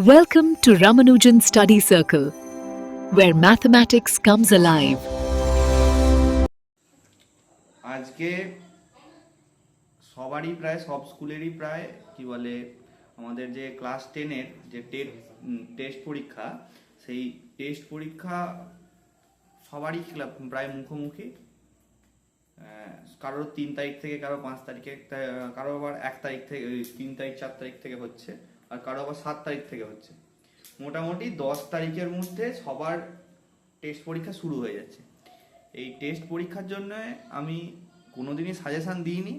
Welcome to Ramanujan Study Circle, where mathematics comes alive. আজকে সবারই প্রায় সব স্কুলেরই প্রায় কি বলে আমাদের যে ক্লাস 10-এর যে টেস্ট পরীক্ষা, সেই টেস্ট পরীক্ষা সবারই প্রায় মুখোমুখি। কারোর 3 তারিখ থেকে, কারো 5 তারিখে, কারো আবার 1 তারিখ থেকে, 3 তারিখ 4 তারিখ থেকে হচ্ছে, আর কারো আবার 7 তারিখ থেকে হচ্ছে। মোটামুটি 10 তারিখের মধ্যে সবার টেস্ট পরীক্ষা শুরু হয়ে যাচ্ছে। এই টেস্ট পরীক্ষার জন্য আমি কোনোদিনই সাজেশান দিইনি,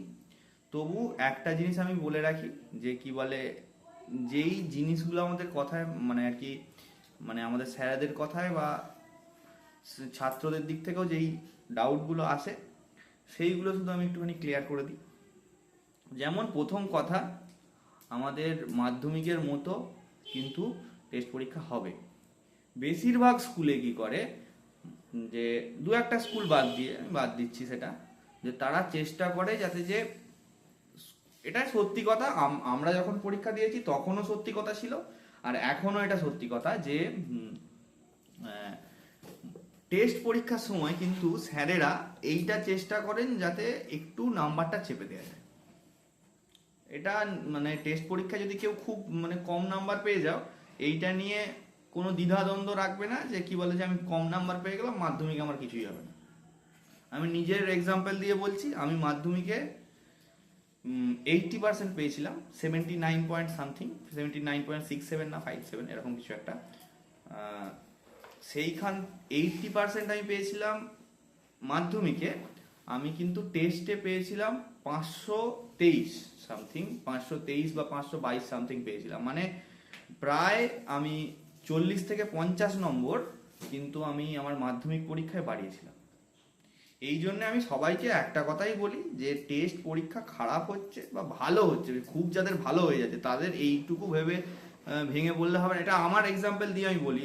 তবু একটা জিনিস আমি বলে রাখি যে কি বলে, যেই জিনিসগুলো আমাদের কথায় মানে আর কি মানে আমাদের স্যারেদের কথায় বা ছাত্রদের দিক থেকেও যেই ডাউটগুলো আসে সেইগুলো শুধু আমি একটুখানি ক্লিয়ার করে দিই। যেমন প্রথম কথা, আমাদের মাধ্যমিকের মতো কিন্তু টেস্ট পরীক্ষা হবে। বেশিরভাগ স্কুলে কি করে, যে দু একটা স্কুল বাদ দিচ্ছি সেটা, যে তারা চেষ্টা করে যাতে যে, এটা সত্যি কথা, আমরা যখন পরীক্ষা দিয়েছি তখনও সত্যি কথা ছিল, আর এখনও এটা সত্যি কথা যে টেস্ট পরীক্ষার সময় কিন্তু স্যারেরা এইটা চেষ্টা করেন যাতে একটু নাম্বারটা চেপে দেওয়া যায়। এটা মানে টেস্ট পরীক্ষা যদি কেউ খুব মানে কম নাম্বার পেয়ে যাও, এইটা নিয়ে কোনো দ্বিধাদ্বন্দ্ব রাখবে না যে কি বলে যে আমি কম নাম্বার পেয়ে গেলাম, মাধ্যমিকে আমার কিছুই হবে না। আমি নিজের এক্সাম্পল দিয়ে বলছি, আমি মাধ্যমিকে 80% পেয়েছিলাম, 79 পয়েন্ট সামথিং, 79.67 না 57 এরকম কিছু একটা। সেইখান 80% আমি পেয়েছিলাম মাধ্যমিকে। আমি কিন্তু টেস্টে পেয়েছিলাম 523 সামথিং, 523 বা 522 সামথিং পেয়েছিলাম। মানে প্রায় আমি 40 থেকে 50 নম্বর কিন্তু আমি আমার মাধ্যমিক পরীক্ষায় বাড়িয়েছিলাম। এই জন্য আমি সবাইকে একটা কথাই বলি যে টেস্ট পরীক্ষা খারাপ হচ্ছে বা ভালো হচ্ছে, খুব যাদের ভালো হয়ে যাচ্ছে তাদের এইটুকু ভেবে ভেঙে বললে হবে না। এটা আমার এক্সাম্পল দিয়ে আমি বলি,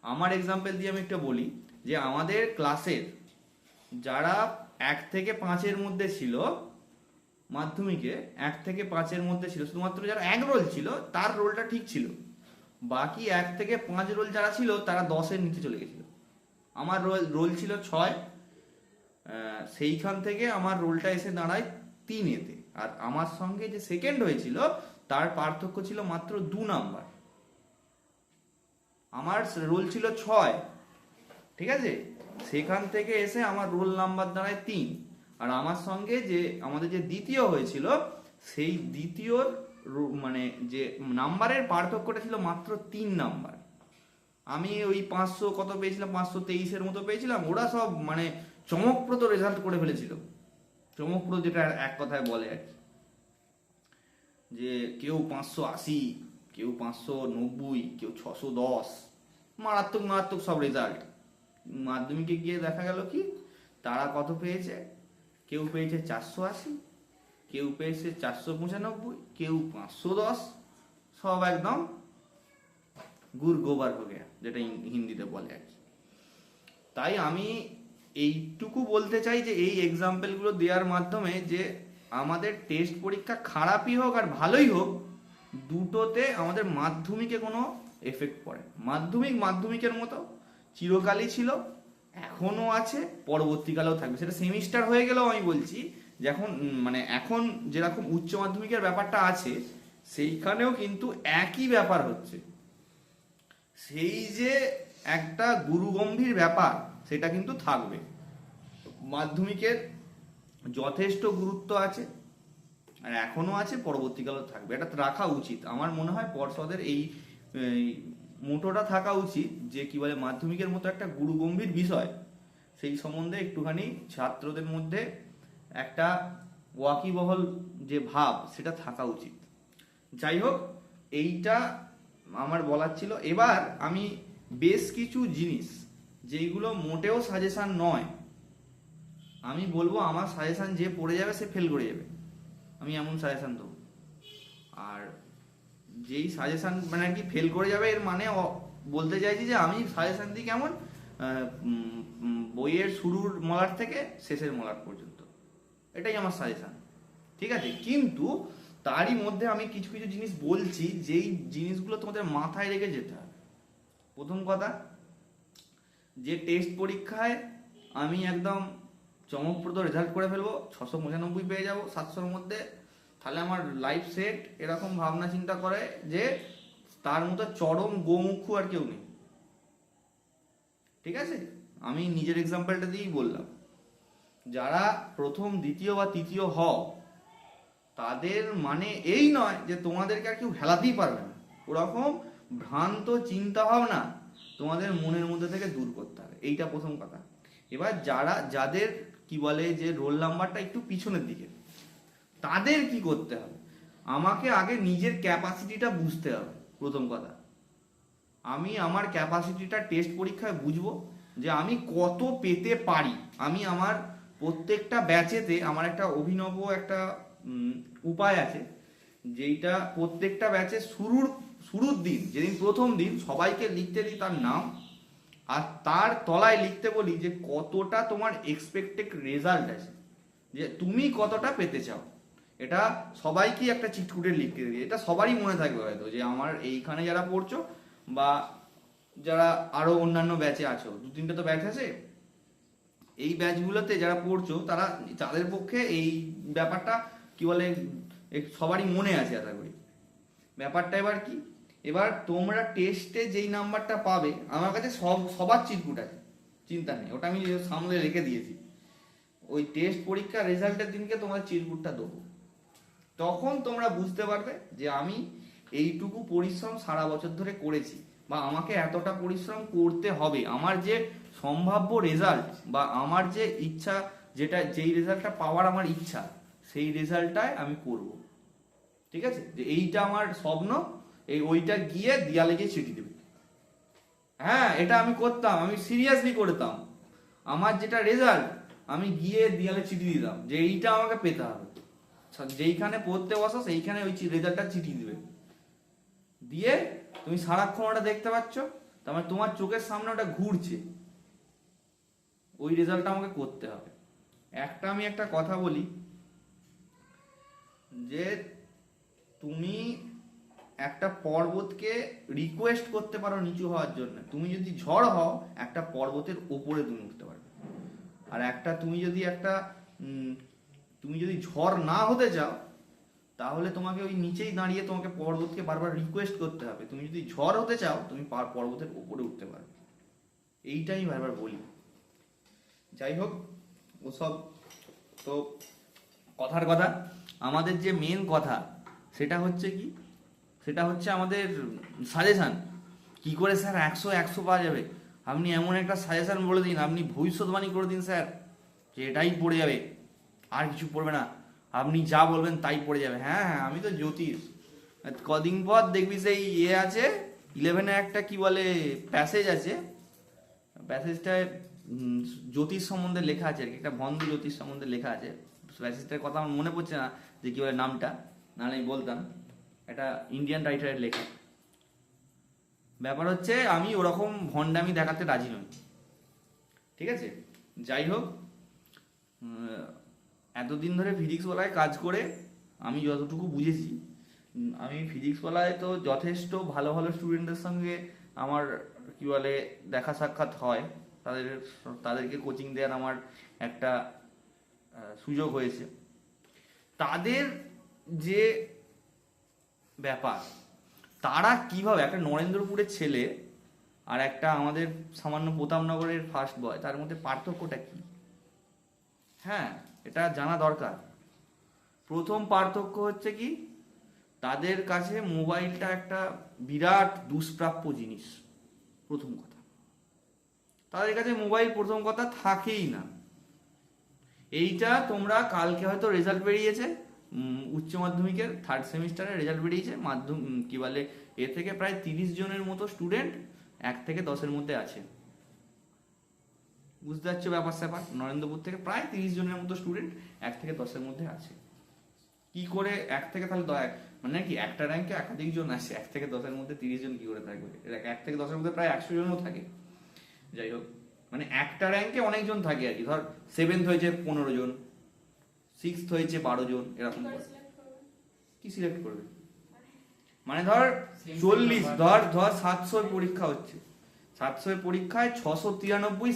আমার এক্সাম্পল দিয়ে আমি একটা বলি যে আমাদের ক্লাসের যারা 1 থেকে 5-এর মধ্যে ছিল মাধ্যমিকে, 1 থেকে 5-এর মধ্যে ছিল, শুধুমাত্র যারা 1 রোল ছিল তার রোলটা ঠিক ছিল, বাকি 1 থেকে 5 রোল যারা ছিল তারা 10-এর নিচে চলে গেছিল। আমার রোল ছিল 6, সেইখান থেকে আমার রোলটা এসে দাঁড়ায় 3-এতে, আর আমার সঙ্গে যে সেকেন্ড হয়েছিল তার পার্থক্য ছিল মাত্র 2 নাম্বার। আমার রোল ছিল 6, ঠিক আছে, সেখান থেকে এসে আমার রোল নাম্বার দাঁড়ায় 3, আর আমার সঙ্গে যে আমাদের যে দ্বিতীয় হয়েছিল সেই দ্বিতীয়র মানে যে নাম্বারের পার্থক্যটা ছিল মাত্র 3 নাম্বার। আমি ওই 500 কত পেয়েছিলাম, 523-এর মতো পেয়েছিলাম, ওরা সব মানে চমকপ্রদ রেজাল্ট করে ফেলেছিল। চমকপ্রদ যেটা এক কথায় বলে আর কি, যে কেউ 580, কেউ 590, কেউ 610, মারাত্মক মারাত্মক সব রেজাল্ট। মাধ্যমিকে গিয়ে দেখা গেল কি তারা কত পেয়েছে, কেউ পেয়েছে 480, কেউ পেয়েছে 495, কেউ 510, সব একদম গুড় গোবার হয়ে গেছে, যেটা হিন্দিতে বলে আর কি। তাই আমি এইটুকু বলতে চাই যে এই এক্সাম্পলগুলো দেওয়ার মাধ্যমে যে আমাদের টেস্ট পরীক্ষা খারাপই হোক আর ভালোই হোক, দুটোতে আমাদের মাধ্যমিকে কোনো এফেক্ট পড়ে। মাধ্যমিকের মতো চিরকালই ছিল, এখনও আছে, পরবর্তীকালেও থাকবে। সেটা সেমিস্টার হয়ে গেলেও আমি বলছি যে এখন মানে এখন যেরকম উচ্চ মাধ্যমিকের ব্যাপারটা আছে সেইখানেও কিন্তু একই ব্যাপার হচ্ছে। সেই যে একটা গুরুগম্ভীর ব্যাপার সেটা কিন্তু থাকবে। মাধ্যমিকের যথেষ্ট গুরুত্ব আছে, আর এখনো আছে, পরবর্তীকালেও থাকবে। এটা রাখা উচিত। আমার মনে হয় পর্ষদের এই মোটোটা থাকা উচিত যে কি বলে, মাধ্যমিকের মতো একটা গুরুগম্ভীর বিষয় সেই সম্বন্ধে একটুখানি ছাত্রদের মধ্যে একটা ওয়াকিবহল যে ভাব সেটা থাকা উচিত। যাই হোক, এইটা আমার বলার ছিল। এবার আমি বেশ কিছু জিনিস যেইগুলো মোটেও সাজেশন নয়, আমি বলবো আমার সাজেশন যে পড়ে যাবে সে ফেল করে যাবে, আমি এমন সাজেশন দেবো। আর যেই সাজেশন মানে আর কি ফেল করে যাবে, এর মানে বলতে চাইছি যে আমি সাজেশন দিই কেমন, বইয়ের শুরুর মলাট থেকে শেষের মলাট পর্যন্ত, এটাই আমার সাজেশন, ঠিক আছে। কিন্তু তারই মধ্যে আমি কিছু কিছু জিনিস বলছি, যেই জিনিসগুলো তোমাদের মাথায় রেখে যেতে হবে। প্রথম কথা, যে টেস্ট পরীক্ষায় আমি একদম চমকপ্রদ রেজাল্ট করে ফেলবো, 695 পেয়ে যাবো 700-র মধ্যে, তাহলে আমার লাইফ সেট, এরকম ভাবনা চিন্তা করে যে তার মতো চরম গোমুখু আর কেউ নেই। ঠিক আছে, আমি নিজের এক্সাম্পলটা দিয়েই বললাম। যারা প্রথম, দ্বিতীয় বা তৃতীয় হও, তাদের মানে এই নয় যে তোমাদেরকে আর কেউ হেলাতেই পারবে না। ওরকম ভ্রান্ত চিন্তা ভাবনা তোমাদের মনের মধ্যে থেকে দূর করতে হবে, এইটা প্রথম কথা। এবার যাদের কি বলে যে রোল নাম্বারটা একটু পিছনের দিকে, তাদের কি করতে হবে? আমাকে আগে নিজের ক্যাপাসিটিটা বুঝতে হবে। প্রথম কথা, আমি আমার ক্যাপাসিটিটা টেস্ট পরীক্ষায় বুঝবো যে আমি কত পেতে পারি। আমি আমার প্রত্যেকটা ব্যাচেতে আমার একটা অভিনব একটা উপায় আছে, যেইটা প্রত্যেকটা ব্যাচে শুরুর দিন, যেদিন প্রথম দিন, সবাইকে লিখতে দিই তার নাম, আর তার তলায় লিখতে বলি যে কতটা তোমার এক্সপেক্টেড রেজাল্ট আছে, যে তুমি কতটা পেতে চাও। এটা সবাইকে একটা চিটকুটে লিখতে দিই, এটা সবারই মনে থাকবে হয়তো, যে আমার এইখানে যারা পড়ছো বা যারা আরো অন্যান্য ব্যাচে আছো, 2-3টে তো ব্যাচ আছে, এই ব্যাচগুলোতে যারা পড়ছো তাদের পক্ষে এই ব্যাপারটা কি বলে সবারই মনে আছে আশা করি। ব্যাপারটা এবার কি, এবার তোমরা টেস্টে যেই নাম্বারটা পাবে, আমার কাছে সবার চিরকুট আছে, চিন্তা নেই, ওটা আমি সামনে রেখে দিয়েছি। ওই টেস্ট পরীক্ষার রেজাল্টের দিনকে তোমার চিরকুটটা দেবো, তখন তোমরা বুঝতে পারবে যে আমি এইটুকু পরিশ্রম সারা বছর ধরে করেছি, বা আমাকে এতটা পরিশ্রম করতে হবে। আমার যে সম্ভাব্য রেজাল্ট বা আমার যে ইচ্ছা, যেই রেজাল্টটা পাওয়ার আমার ইচ্ছা, সেই রেজাল্টটাই আমি করব। ঠিক আছে, যে এইটা আমার স্বপ্ন, ওইটা গিয়ে দেয়ালে গিয়ে চিঠি দেবে। হ্যাঁ, এটা আমি করতাম, আমি সিরিয়াসলি করতাম। আমার যেটা রেজাল্ট, আমি গিয়ে দেয়ালে চিঠি দিতাম যে এইটা আমাকে পেতে হবে। যেইখানে পড়তে বসো সেইখানে ওই রেজাল্টটা চিঠি দিবে, দিয়ে তুমি সারাক্ষণ ওটা দেখতে পাচ্ছ, তার মানে তোমার চোখের সামনে ওটা ঘুরছে, ওই রেজাল্টটা আমাকে করতে হবে। আমি একটা কথা বলি, যে তুমি একটা পর্বতকে রিকোয়েস্ট করতে পারো নিচু হওয়ার জন্য। তুমি যদি ঝড় হও, একটা পর্বতের ওপরে তুমি উঠতে পারবে। আর তুমি যদি ঝড় না হতে চাও, তাহলে তোমাকে ওই নিচেই দাঁড়িয়ে তোমাকে পর্বতকে বারবার রিকোয়েস্ট করতে হবে। তুমি যদি ঝড় হতে চাও, তুমি পর্বতের উপরে উঠতে পারবে। এইটাই আমি বারবার বলি। যাই হোক, ওসব তো কথার কথা। আমাদের যে মেন কথা, সেটা হচ্ছে কি, সেটা হচ্ছে আমাদের সাজেশন। কি করে স্যার 100 পাওয়া যাবে? আপনি এমন একটা সাজেশন বলে দিন, আপনি ভবিষ্যৎবাণী করে দিন স্যার, যে এটাই পড়ে যাবে, আর কিছু পড়বে না, আপনি যা বলবেন তাই পড়ে যাবে। হ্যাঁ, আমি তো জ্যোতিষ। কদিন পর দেখবি সেই আছে 11-এ একটা কি বলে প্যাসেজ আছে, প্যাসেজটায় জ্যোতিষ সম্বন্ধে লেখা আছে আর কি, একটা বন্ধ জ্যোতিষ সম্বন্ধে লেখা আছে। প্যাসেজটার কথা আমার মনে পড়ছে না যে কি বলে নামটা, নাহলে আমি বলতাম। একটা ইন্ডিয়ান রাইটারের লেখা। ব্যাপার হচ্ছে আমি ওরকম ভণ্ডামি দেখাতে রাজি নই। ঠিক আছে, যাই হোক, এতদিন ধরে ফিজিক্সওয়ালায় কাজ করে আমি যতটুকু বুঝেছি, আমি ফিজিক্সওয়ালায় তো যথেষ্ট ভালো ভালো স্টুডেন্টদের সঙ্গে আমার কি বলে দেখা সাক্ষাৎ হয়, তাদেরকে কোচিং দেওয়ার আমার একটা সুযোগ হয়েছে। তাদের যে ব্যাপার, তারা কিভাবে, একটা নরেন্দ্রপুরের ছেলে আর একটা আমাদের সামান্য প্রতাপনগরের ফার্স্ট বয়, তার মধ্যে পার্থক্যটা কি? হ্যাঁ, এটা জানা দরকার। প্রথম পার্থক্য হচ্ছে কি, তাদের কাছে মোবাইলটা একটা বিরাট দুষ্প্রাপ্য জিনিস। প্রথম কথা, তাদের কাছে মোবাইল প্রথম কথা থাকেই না। এইটা তোমরা কালকে হয়তো রেজাল্ট বেরিয়েছে, উচ্চ মাধ্যমিকের 3rd সেমিস্টারের রেজাল্ট বেরিয়েছে, কি বলে এ থেকে প্রায় 30 জনের মতো স্টুডেন্ট 1 থেকে 10-এর মধ্যে আছে। বুঝতে পারছো ব্যাপার? নরেন্দ্রপুর থেকে প্রায় 30 জনের মতো স্টুডেন্ট 1 থেকে 10-এর মধ্যে আছে। কি করে 1 থেকে, তাহলে মানে কি একটা র্যাঙ্কে একাধিক জন আসে, 1 থেকে 10-এর মধ্যে 30 জন কি করে থাকবে? 1 থেকে 10-এর মধ্যে প্রায় 100 জনও থাকে। যাই হোক, মানে একটা র্যাঙ্কে অনেকজন থাকে আর কি। ধর 7th হয়েছে 15 জন, 6th হয়েছে 12 জন, এরকম। কি সিলেক্ট করবে? মানে ধর 40, ধর 700 পরীক্ষা হচ্ছে, 700 পরীক্ষায় 693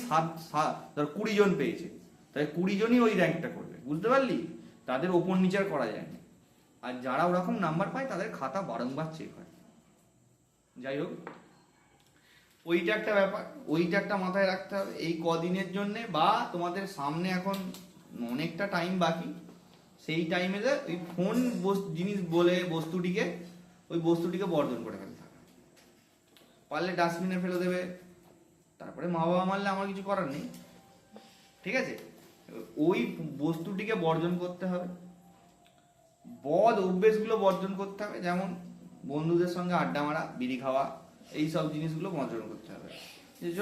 ধর 20 জন পেয়েছে, তাই 20 জনই ওই র্যাঙ্কটা করবে, বুঝতে পারলি? তাদের ওপর নিচের করা যায় না। আর যারা ওরকম নাম্বার পায় তাদের খাতা বারংবার চেক হয়। যাই হোক, ওইটা একটা ব্যাপার, ওইটা একটা মাথায় রাখতে হবে এই কদিনের জন্যে, বা তোমাদের সামনে এখন অনেকটা টাইম বাকি, সেই টাইমে ওই ফোন জিনিস বলে ওই বস্তুটিকে বর্জন করে ফেলতে হবে। পারলে ডাস্টবিনে ফেলে দেবে, তারপরে মা বাবা মারলে আমার কিছু করার নেই, ঠিক আছে? ওই বস্তুটিকে বর্জন করতে হবে, বদ অভ্যেসগুলো বর্জন করতে হবে, যেমন বন্ধুদের সঙ্গে আড্ডা মারা, বিড়ি খাওয়া, এই সব জিনিসগুলো বর্জন করতে হবে। যে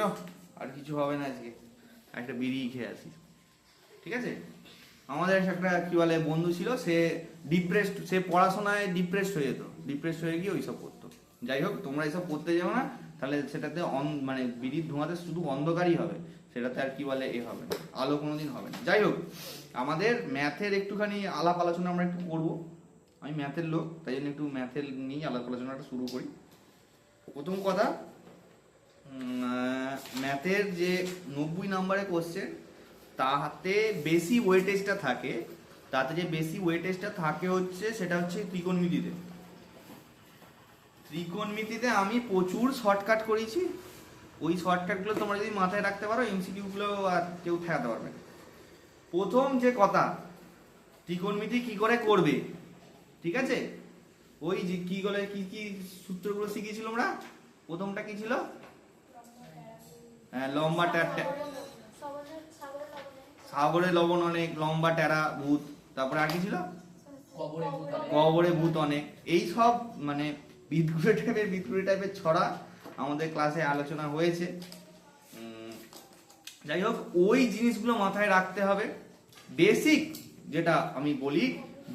আর কিছু হবে না, আজকে একটা বিড়ি খেয়ে আসি, ঠিক আছে? আমাদের একটা কি বলে বন্ধু ছিল, সে ডিপ্রেসড, সে পড়াশোনায় ডিপ্রেসড হয়ে যেত, ডিপ্রেসড হয়ে গিয়ে ওইসব করতো। যাই হোক, তোমরা এইসব করতে যাও না, তাহলে সেটাতে মানে বিড়ির ধোঁয়াতে শুধু অন্ধকারই হবে, সেটাতে আর কি বলে হবে না, আলো কোনোদিন হবে না। যাই হোক, আমাদের ম্যাথের একটুখানি আলাপ আলোচনা আমরা একটু করবো, আমি ম্যাথের লোক, তাই জন্য একটু ম্যাথের নিয়ে আলাপ আলোচনাটা শুরু করি। প্রথম কথা, ম্যাথের যে 90 নম্বরের কোশ্চেন, তাতে বেশি ওয়েটেজটা থাকে, সেটা হচ্ছে ত্রিকোণমিতিতে। ত্রিকোণমিতিতে আমি প্রচুর শর্টকাট করেছি, ওই শর্টকাটগুলো তোমরা যদি মাথায় রাখতে পারো, এমসিকিউগুলো আর কেউ ঠেকাতে পারবে না। প্রথম যে কথা, ত্রিকোণমিতি কি করে করবে, ঠিক আছে? ওই যে কি বলে কি কি সূত্রগুলো শিখিয়েছিল আমরা, প্রথমটা কি ছিল? হ্যাঁ, লম্বা সাগরে লবণ অনেক, লম্বা টেরা ভূত, তারপরে আর কি ছিল? কবরে ভূত অনেক। এই সব মানে বিদঘুটে টাইপের ছড়া আমাদের ক্লাসে আলোচনা হয়েছে। যাই হোক, ওই জিনিসগুলো মাথায় রাখতে হবে। বেসিক যেটা আমি বলি,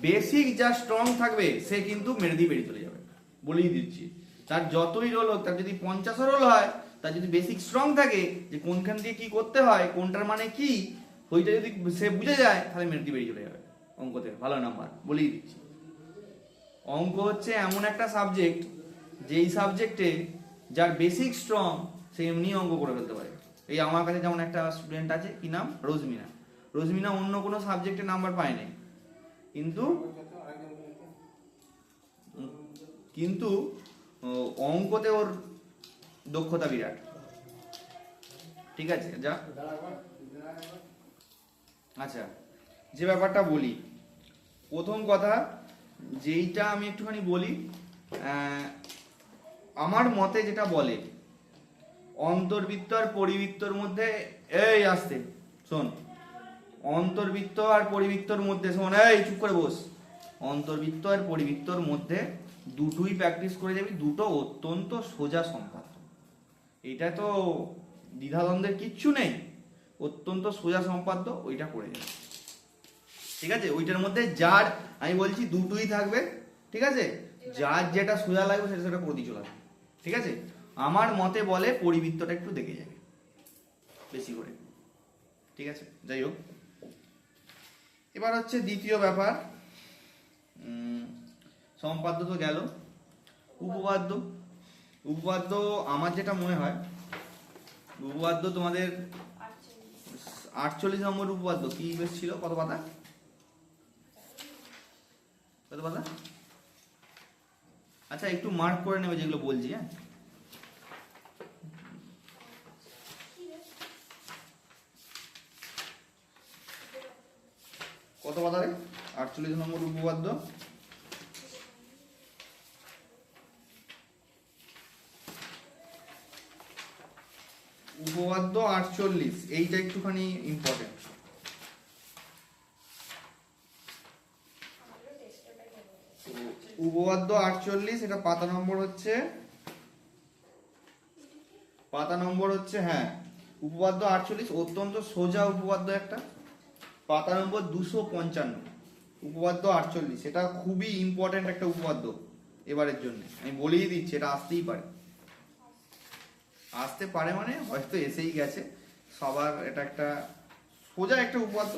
বেসিক যা স্ট্রং থাকবে সে কিন্তু মেরে দিয়ে বেরিয়ে চলে যাবে, বলেই দিচ্ছি। তার যতই রোল হোক, তার যদি 50 রোল হয়, তার যদি বেসিক স্ট্রং থাকে, যে কোনখান দিয়ে কি করতে হয়, কোনটার মানে কি, ওইটা যদি সে বুঝে যায়, তাহলে মেরে দিয়ে বেরিয়ে চলে যাবে অঙ্কতে ভালো নাম্বার, বলেই দিচ্ছি। অঙ্ক হচ্ছে এমন একটা সাবজেক্ট, যেই সাবজেক্টে যার বেসিক স্ট্রং, সে এমনি অঙ্ক করে ফেলতে পারে। এই আমার কাছে যেমন একটা স্টুডেন্ট আছে, কি নাম? রোজমিনা অন্য কোনো সাবজেক্টে নাম্বার পায় নাই, কিন্তু অঙ্কতে ওর দক্ষতা বিরাট, ঠিক আছে? যা, আচ্ছা, যে ব্যাপারটা বলি, প্রথম কথা যেইটা আমি একটুখানি বলি, আমার মতে যেটা বলে, অন্তর্বৃত্ত আর পরিবৃত্তর মধ্যে, এই আসতে শোন, অন্তর্বৃত্ত আর পরিবৃত্তর মধ্যে, শোন, এই চুপ করে বস, অন্তর্বৃত্ত আর পরিবৃত্তর মধ্যে দুটোই প্র্যাকটিস করে যাবি, দুটো অত্যন্ত সোজা সম্পাদ্য। এটা তো দ্বিধাদ্বন্দ্বের কিচ্ছু নেই, অত্যন্ত সোজা সম্পাদ্য, ওইটা করে যাবে, ঠিক আছে? ওইটার মধ্যে যার, আমি বলছি দুটোই থাকবে, ঠিক আছে? যার যেটা সোজা লাগবে সেটা করে দিয়ে চলে আসবে, ঠিক আছে? আমার মতে বলে পরিবৃত্তটা একটু দেখে যাবে বেশি করে, ঠিক আছে? যাই হোক, এবার হচ্ছে দ্বিতীয় ব্যাপার, সম্পাদ্য তো গেল, উপপাদ্য আমার যেটা মনে হয়, উপপাদ্য তোমাদের 48 নম্বর উপপাদ্য কি বেশ ছিল, কত পাতা? আচ্ছা, একটু মার্ক করে নেবে যেগুলো বলছি, হ্যাঁ? কত পাতা রে? 48 নম্বর উপপাদ্য। উপপাদ্য 48, এইটা একটুখানি ইম্পর্টেন্ট। উপপাদ্য 48, এটা পাতা নম্বর হচ্ছে, হ্যাঁ, উপপাদ্য 48, অত্যন্ত সোজা উপপাদ্য একটা, পাতা নম্বর 255, উপপাদ্য 48, এটা খুবই ইম্পর্টেন্ট একটা উপপাদ্য এবারের জন্য, আমি বলেই দিচ্ছি, এটা আসতে পারে মানে হয়তো এসেই গেছে সবার, এটা একটা সোজা একটা উপপাদ্য।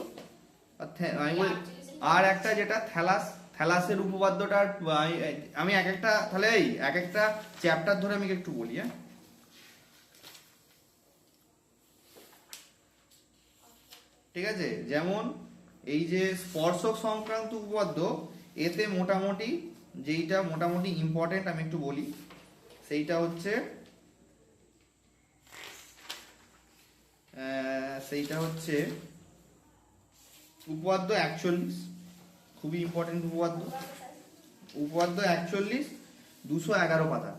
আর একটা যেটা থ্যালাসের উপপাদ্যটা আমি এক একটা তাহলে এই এক একটা চ্যাপ্টার ধরে আমি একটু বলি। হ্যাঁ, ঠিক আছে, যেমন এই যে স্পর্শক সংক্রান্ত উপপাদ্য, এতে মোটামুটি যেইটা মোটামুটি ইম্পর্টেন্ট আমি একটু বলি, সেইটা হচ্ছে উপপাদ্য 41, খুবই ইম্পর্টেন্ট উপপাদ্য। উপপাদ্য 41 211 পাতা,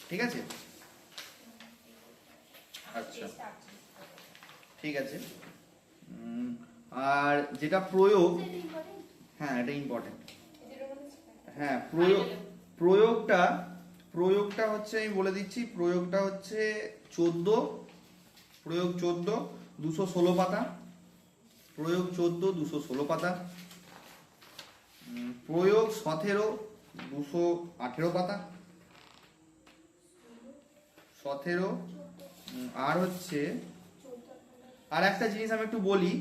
ঠিক আছে? আচ্ছা, ঠিক আছে। আর যেটা প্রয়োগ, হ্যাঁ এটা ইম্পর্টেন্ট। হ্যাঁ, প্রয়োগটা হচ্ছে, আমি বলে দিচ্ছি, প্রয়োগটা হচ্ছে 14, প্রয়োগ 14 216 পাতা, প্রয়োগ 14 216 পাতা, প্রয়োগ 17 218 পাতা, 17। আর হচ্ছে আর একটা জিনিস আমি একটু বলি,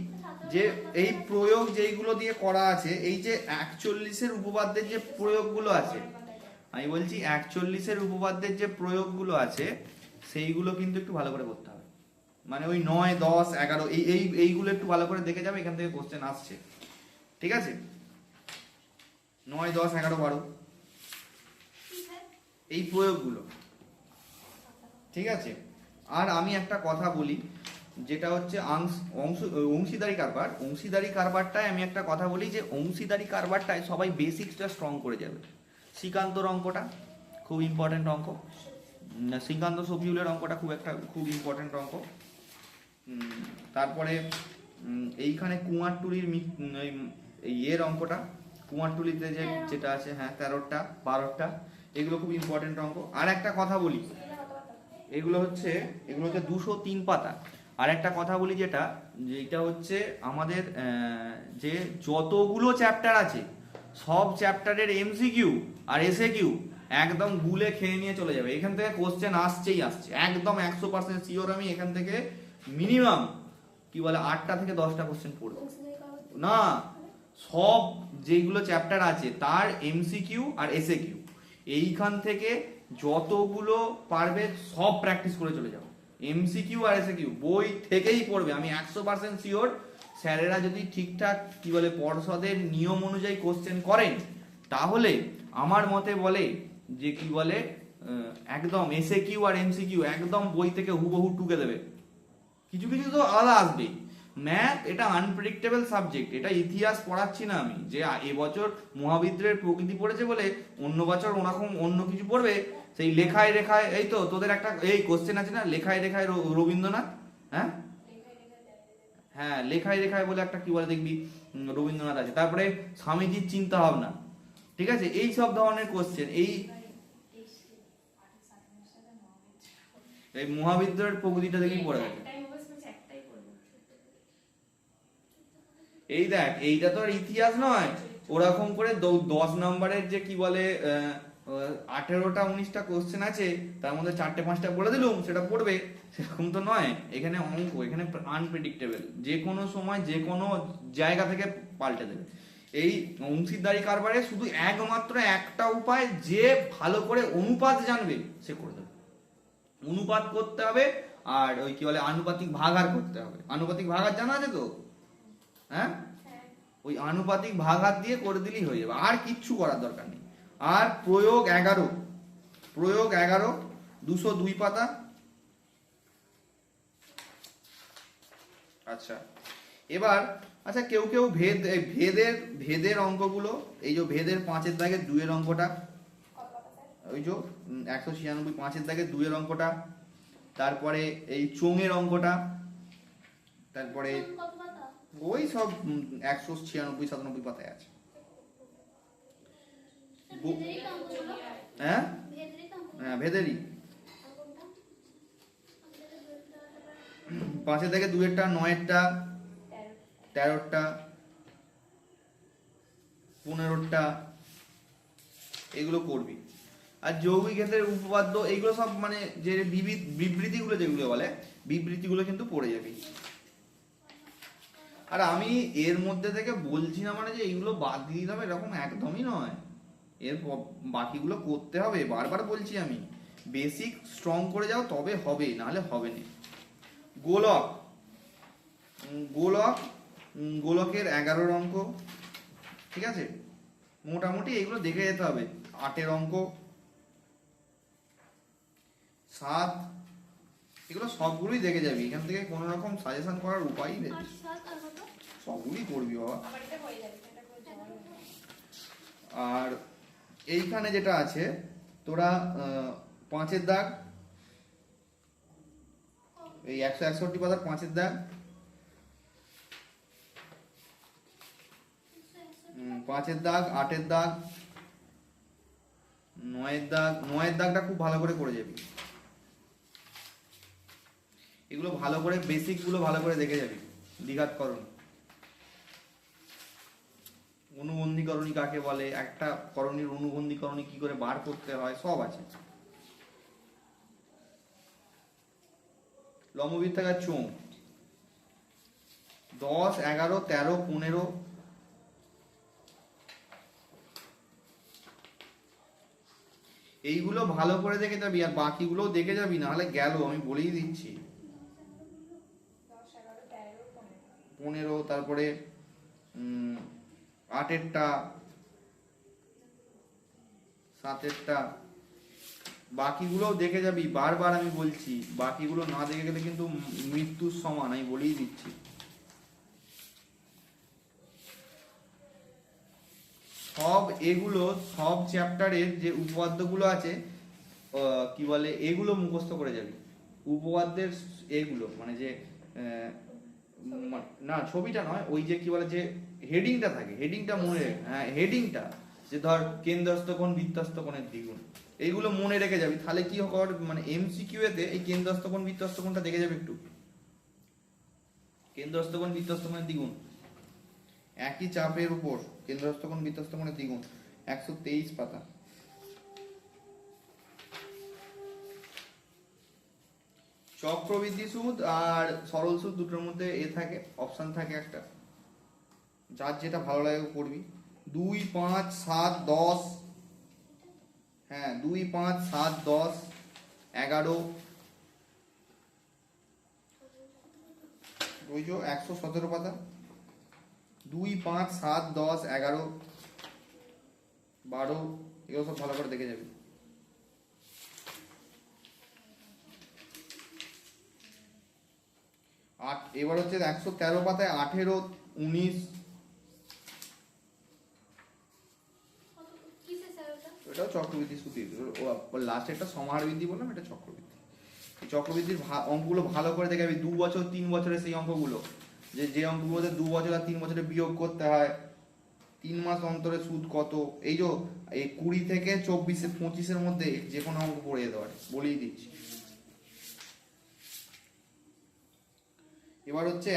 যে এই প্রয়োগ যেইগুলো দিয়ে করা আছে, এই যে 41-এর উপপাদ্যের যে প্রয়োগগুলো আছে, আমি বলছি 41-এর উপপাদ্যের যে প্রয়োগগুলো আছে সেইগুলো কিন্তু একটু ভালো করে করতে হবে। মানে ওই 9, 10, 11 এইগুলো একটু ভালো করে দেখে যাবে, এখান থেকে কোশ্চেন আসছে, ঠিক আছে? 9, 10, 11, 12 এই প্রয়োগগুলো, ঠিক আছে? আর আমি একটা কথা বলি, যেটা হচ্ছে অংশীদারি কারবার। অংশীদারি কারবারটায় আমি একটা কথা বলি, যে অংশীদারি কারবারটায় সবাই বেসিক্সটা স্ট্রং করে যাবে। শ্রীকান্তর অঙ্কটা খুব ইম্পর্টেন্ট অঙ্ক, শ্রীকান্ত সফিউলের অঙ্কটা খুব ইম্পর্টেন্ট অঙ্ক। তারপরে এইখানে কুমারটুলির এর অঙ্কটা, কুমারটুলিতে যেটা আছে, হ্যাঁ 13টা 12টা, এগুলো খুব ইম্পর্টেন্ট অঙ্ক। আর একটা কথা বলি, এগুলো হচ্ছে 203 পাতা। আর একটা কথা বলি, যেটা হচ্ছে আমাদের যে যতগুলো চ্যাপ্টার আছে সব চ্যাপ্টারের এমসিকিউ আর এসএকিউ একদম গুলে খেয়ে নিয়ে চলে যাবে। এখান থেকে কোশ্চেন আসছে, একদম 100% শিওর। আমি এখান থেকে মিনিমাম 8টা থেকে 10টা কোশ্চেন পড়বো না, সব যেগুলো চ্যাপ্টার আছে তার এমসিকিউ আর এসএকিউ এইখান থেকে যতগুলো পারবে সব প্র্যাকটিস করে চলে যাও। এমসিকিউ আর এসএকিউ বই থেকেই পড়বে, আমি 100% শিওর। স্যারেরা যদি ঠিকঠাক পর্ষদের নিয়ম অনুযায়ী কোশ্চেন করেন, তাহলে আমার মতে বলে যে একদম এসএকিউ আর এমসিকিউ একদম বই থেকে হুবহু টুকে দেবে। কিছু কিছু তো আলাদা আসবে। ম্যাথ এটা আনপ্রেডিক্টেবল সাবজেক্ট, এটা ইতিহাস পড়াচ্ছি না আমি, যে এবছর মহাবিদ্রের প্রকৃতি পড়েছে বলে অন্য বছর ওরকম অন্য কিছু পড়বে। সেই লেখায় রেখায়, এই তো তোদের একটা এই কোশ্চেন আছে না, লেখায় রেখায় রবীন্দ্রনাথ, হ্যাঁ হ্যাঁ লেখায় রেখায় বলে একটা দেখবি রবীন্দ্রনাথ আছে। তারপরে স্বামীজির চিন্তা ভাবনা, ঠিক আছে? এই সব ধরনের কোশ্চেন এই মহাবিদ্রের প্রকৃতিটা দেখেই পড়ে গেছে। এই দেখ, এইটা তো আর ইতিহাস নয় ওরকম করে 10 নম্বরের যে 18টা 19টা কোশ্চেন আছে, তার মধ্যে 4টে 5টা বলে দিলুম সেটা পড়বে, সেরকম তো নয়। এখানে অঙ্ক, এখানে আনপ্রেডিক্টেবল, যে কোনো সময় যে কোনো জায়গা থেকে পাল্টে দেবে। এই অংশীদারি কারবারে শুধু একমাত্র একটা উপায়, যে ভালো করে অনুপাত জানবে সে করে দেবে। অনুপাত করতে হবে, আর ওই আনুপাতিক ভাগাহার করতে হবে। আনুপাতিক ভাগাহার জানা আছে তো? হ্যাঁ, ওই আনুপাতিক ভাগাহার দিয়ে করে দিলেই হয়ে যাবে, আর কিচ্ছু করার দরকার নেই। আর প্রয়োগ 11, 202 পাতা। আচ্ছা, এবার কেউ ভেদের অঙ্কগুলো, এই যে ভেদের 5-এর দাগের 2-এর অঙ্কটা, ওই যে 196 5-এর দাগের 2-এর অঙ্কটা, তারপরে এই চোঙের অঙ্কটা, তারপরে ওই সব 196 97 পাতায় আছে। হ্যাঁ হ্যাঁ ভেদেরই 5-এর দাগে 2-এরটা, 9-এরটা, 13টা, 15টা, এগুলো করবি। আর যৌগিক ক্ষেত্রের উপপাদ্য, এইগুলো সব যে বিবৃতিগুলো যেগুলো বলে, বিবৃতিগুলো কিন্তু পড়ে যাবি। আর আমি এর মধ্যে থেকে বলছি না মানে যে এইগুলো বাদ দিয়ে দিতে হবে এরকম একদমই নয়, বাকিগুলো করতে হবে, বারবার বলছি আমি বেসিক স্ট্রং করে যাও তবে হবে, নাহলে হবে না। গোলক, গোলক, গোলকের 11 অঙ্ক, ঠিক আছে, মোটামুটি এইগুলো দেখে যেতে হবে। 8 অঙ্ক, 7, এগুলো সবগুলোই দেখে যাবি, এখান থেকে কোনো রকম সাজেশন করার উপায়ই নেই, সবগুলোই করবি বাবা। আর এইখানে যেটা আছে তোরা 5-এর দাগ, এই 161 পাতার 5-এর দাগ, 5-এর দাগ, 8-এর দাগ, 9-এর দাগ, 9-এর দাগটা খুব ভালো করে করে যাবি, এগুলো ভালো করে বেসিক গুলো ভালো করে দেখে যাবি। দ্বিঘাতকরণ, অনুবন্ধীকরণী কাকে বলে, একটা করণীর অনুবন্ধীকরণী কি করে বার করতে হয়, সব আছে। লম্ববৃত্তাকার চোঙ 10, 11, 13, 15, এইগুলো ভালো করে দেখে যাবি, আর বাকিগুলোও দেখে যাবি, নাহলে গেল, আমি বলেই দিচ্ছি। 15, তারপরে 8-এরটা, 7-এরটা, বাকিগুলোও দেখে যাবি, বারবার আমি বলছি, বাকিগুলো না দেখে গেলে কিন্তু মৃত্যুর সমান, আমি বলেই দিচ্ছি। সব এগুলো, সব চ্যাপ্টারের যে উপপাদ্যগুলো আছে কি বলে, এগুলো মুখস্থ করে যাবি, উপপাদ্যের এগুলো মানে যে না ছবিটা নয়, ওই যে কি বলে যে হেডিংটা থাকে, হেডিংটা মনে, হ্যাঁ হেডিংটা, যে ধর কেন্দ্রস্থ কোণ বৃত্তস্থ কোণের দ্বিগুণ, এইগুলো মনে রেখে যাবি, তাহলে কি হবে মানে এমসিকিউ এতে এই কেন্দ্রস্থ কোণ বৃত্তস্থ কোণটা দেখে যাবে একটু, কেন্দ্রস্থ কোণ বৃত্তস্থ কোণের দ্বিগুণ, একই চাপের উপর কেন্দ্রস্থ কোণ বৃত্তস্থ কোণের দ্বিগুণ, 123 পাতা। চক্রবৃদ্ধি সুদ আর সরল সুদ দুটোর মধ্যে থাকে, অপশন থাকে একটা, যার যেটা ভালো লাগে করবি। 2, 5, 7, 10, হ্যাঁ 2, 5, 7, 10, 11, ওই যে 117 পাতা, 2, 5, 7, 10, 11, 12, এগুলো সব ভালো করে দেখে যাবি। এবার হচ্ছে 113 পাতায় 18, 19, এটাও চক্রবৃদ্ধি সুদ, লাস্টে একটা সমাহার বৃদ্ধি বললাম, এটা চক্রবৃদ্ধি। চক্রবৃদ্ধির অঙ্কগুলো ভালো করে দেখে যাবি, 2 বছর 3 বছরের সেই অঙ্কগুলো, যে অঙ্কগুলোতে 2 বছর আর 3 বছরে বিয়োগ করতে হয়, 3 মাস অন্তরে সুদ কত, এই যে এই 20 থেকে 24-25-এর মধ্যে যে কোনো অঙ্ক পড়ে যেতে পারে, বলেই দিচ্ছি। এবার হচ্ছে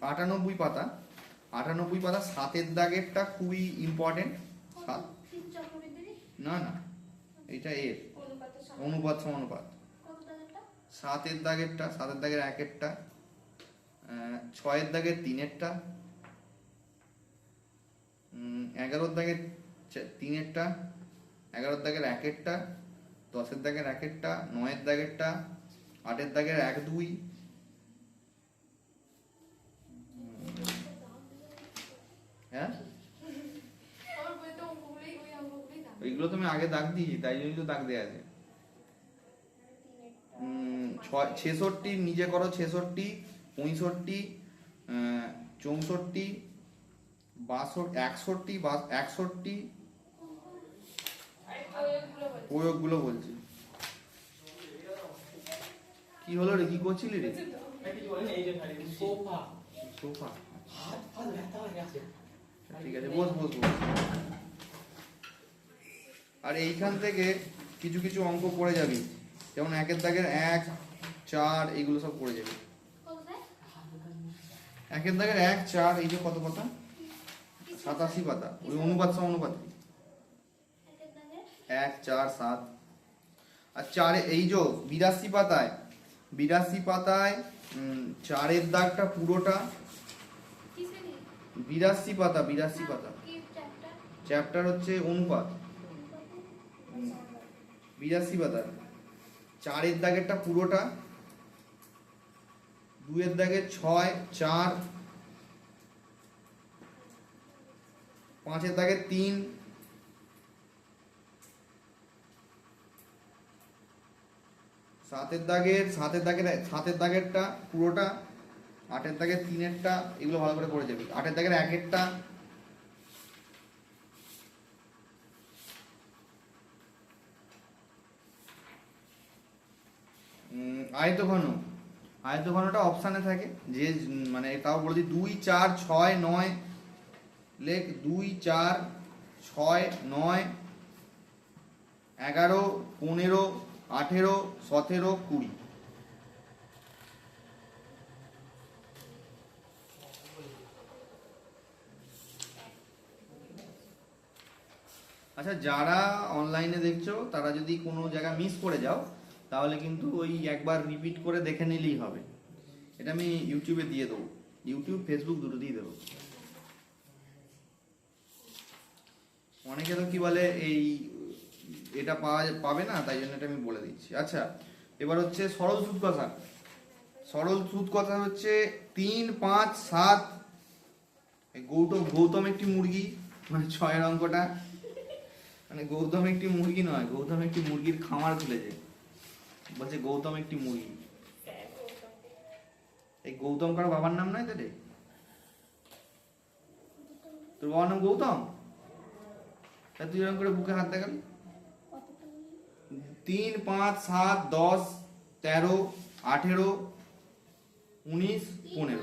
98 পাতা, 98 পাতা 7-এর দাগেরটা খুবই ইম্পর্টেন্ট। না না, এটা এর অনুপাত সমানুপাত, 7-এর দাগেরটা, 7-এর দাগের 1-এরটা, 6-এর দাগের 3-এরটা, 11-এর দাগের 3-এরটা, 11-এর দাগের 1-এরটা, 10-এর দাগের 1-এরটা, 9-এর দাগেরটা, 8-এর দাগের 1, 2, হ্যাঁ এইগুলো তুমি আগে দাগ দিয়েছি, তাই জন্যই তো দাগ দেয়া আছে। 66 নিজে করো, 66, 65, 64, 62, 61, প্রয়োগগুলো বলছি। কি হলো রে, কি করছিলি রে? সোফা, ঠিক আছে, বস বস বস। আর এইখান থেকে কিছু কিছু অঙ্ক করে যাবি, যেমন 1-এর দাগের 1, 4, এইগুলো সব করে যাবি। 1-এর দাগের 1, 4, এই যে কত পাতা, 87 পাতা, ওই অনুপাত সমানুপাত, 1, 4, 7, আর 4 এই যে 82 পাতায়, 4-এর দাগটা পুরোটা 82 পাতা, 82 পাতা। চ্যাপ্টার হচ্ছে অনুপাত। 82 পাতা। 4 দাগেরটা পুরোটা, 2 দাগের 6, 4, 5 দাগের 3, 7 দাগেরটা পুরোটা, 8 দাগের 3-এরটা, এগুলো ভালো করে পড়ে যাবি। 8 দাগের 1-এরটা, আয়তঘনটা অপশানে থাকে, যে মানে তাও বলে দিই 2, 4, 6, 9, লেখ 2, 4, 6, 9, 11, 15, 18, 17, 20। আচ্ছা, যারা অনলাইনে দেখছো তারা যদি কোনো জায়গা মিস করে যাও তাহলে কিন্তু ওই একবার রিপিট করে দেখে নিলেই হবে। এটা আমি ইউটিউবে দিয়ে দেবো, ইউটিউব ফেসবুক দুটোতেই দেবো। অনেকে তো কি বলে এই এটা পাবে না, তাই জন্য এটা আমি বলে দিচ্ছি। আচ্ছা, এবার হচ্ছে সরল সুদ কথা। সরল সুদ কথা হচ্ছে 3, 5, 7। গৌতম একটি মুরগি, মানে 6 অঙ্কটা, মানে গৌতম একটি মুরগি নয়, গৌতম একটি মুরগির খামার খুলেছে, বলছে গৌতম একটি মুরগি। এই গৌতম কার বাবার নাম নয় তো রে? তোর বাবার নাম গৌতম? তা তুই এরকম করে বুকে হাত দেখাবি। 3, 5, 7, 10, 13, 18, 19, 15।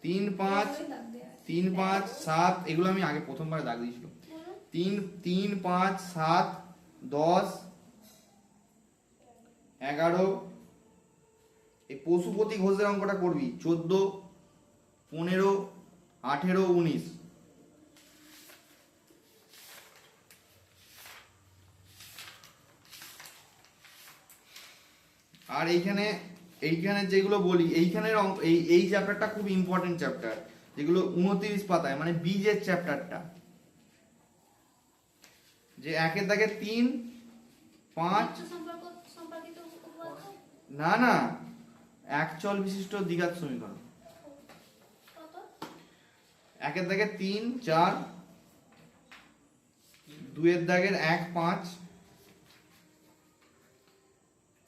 3, 5, 7, এগুলো আমি আগে প্রথমবার দাগ দিয়েছিল। 3, 5, 7, 10, 11। এই পশুপতি ঘোষের অঙ্কটা করবি। 14, 15, 18, 19। আর এইখানে যেগুলো বলি, এইখানের এই চ্যাপ্টারটা খুব ইম্পর্টেন্ট চ্যাপ্টার, যেগুলো 29 পাতায়, মানে বীজের চ্যাপ্টারটা, যে 1 দাগে 3, 5, না একচল বিশিষ্ট দ্বিঘাত সমীকরণ। 1 দাগে 3, 4, 2 দাগের 1, 5,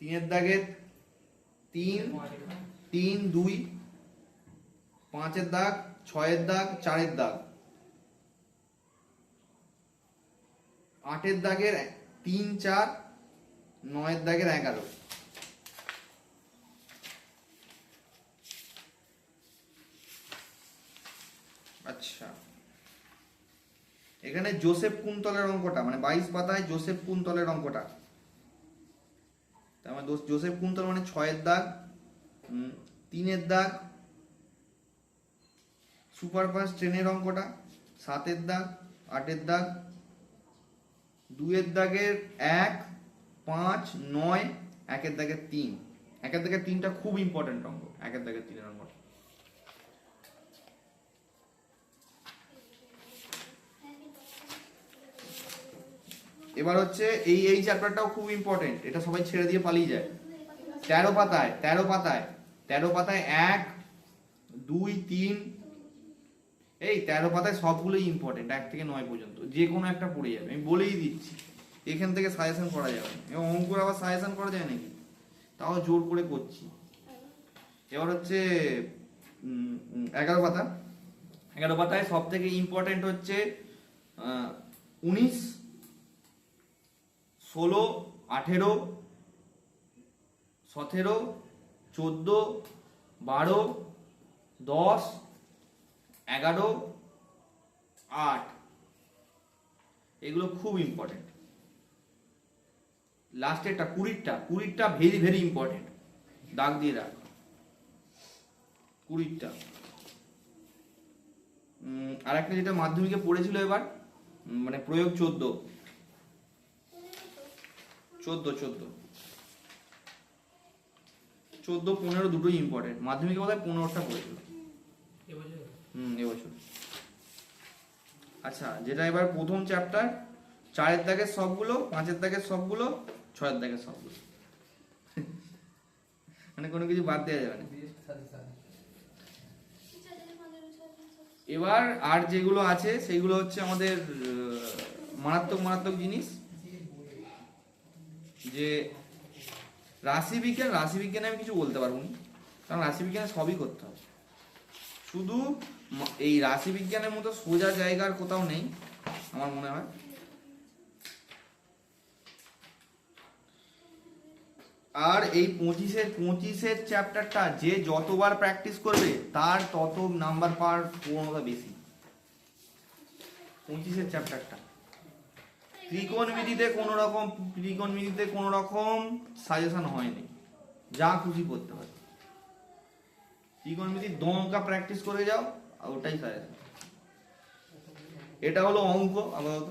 3 দাগের 3, 3, 2, 5 দাগ, 6 দাগ, 4 দাগ, 8 দাগের 3, 4, 9 দাগের 11। আচ্ছা, এখানে জোসেফ কুন্তলের অঙ্কটা, মানে 22 পাতায় জোসেফ কুন্তলের অঙ্কটা, তার মানে জোসেফ কুন্তল মানে 6 দাগ, 3 দাগ, সুপারফাস্ট ট্রেনের অঙ্কটা, 7 দাগ, 8 দাগ, 2 দাগের 1, 5, 9, 1 দাগের 3। 1 দাগের 3টা খুব ইম্পর্টেন্ট অঙ্ক, 1 দাগের 3 অঙ্কটা। এবার হচ্ছে এই চ্যাপ্টারটাও খুব ইম্পর্টেন্ট, এটা সবাই ছেড়ে দিয়ে পালিয়ে যায়। 13 পাতায় 1, 2, 3, এই 13 পাতায় সবগুলোই ইম্পর্টেন্ট, 1 থেকে 9 পর্যন্ত, যে কোনো একটা পড়ে যাবে, আমি বলেই দিচ্ছি। এখান থেকে সাজেশন করা যাবে, এবং অঙ্কুর আবার সাজেশন করা যায় নাকি, তাও জোর করে করছি। এবার হচ্ছে 11 পাতা। 11 পাতায় সব থেকে ইম্পর্টেন্ট হচ্ছে 19, 16, 18, 17, 14, 12, 10, 11, 8। এগুলো খুব ইম্পর্টেন্ট। লাস্টেরটা 20টা ভেরি ভেরি ইম্পর্টেন্ট, দাগ দিয়ে রাখ 20টা। আর একটা যেটা মাধ্যমিকে পড়েছিল এবার, মানে প্রয়োগ 14, 15 দুটোই ইম্পর্টেন্ট। মাধ্যমিকে বোধহয় 15টা পড়েছিল এবছর। আচ্ছা, যেটা এবার প্রথম চ্যাপ্টার, 4-এর দাগের সবগুলো, 5-এর দাগের সবগুলো, 6-এর দাগের সবগুলো, মানে কোনো কিছু বাদ দেওয়া যাবে না। এবার আর যেগুলো আছে সেইগুলো হচ্ছে আমাদের মারাত্মক মারাত্মক জিনিস, যে রাশিবিজ্ঞানে আমি কিছু বলতে পারবো না, কারণ রাশিবিজ্ঞানে সবই করতে হবে। শুধু এই রাশিবিজ্ঞানের মতো সোজা জায়গার কোথাও নেই আমার মনে হয়। আর এই 25-এর চ্যাপ্টারটা যে যতবার প্র্যাকটিস করবে তার তত নাম্বার পাওয়ার প্রবণতা বেশি। 25-এর চ্যাপ্টারটা ত্রিকোণমিতিতে কোনো রকম সাজেশন হয়নি, যা খুশি করতে পারে। ত্রিকোণমিতি দমকা প্র্যাকটিস করে যাও, আর ওটাই সাজেশন। এটা হলো অঙ্ক আপাতত।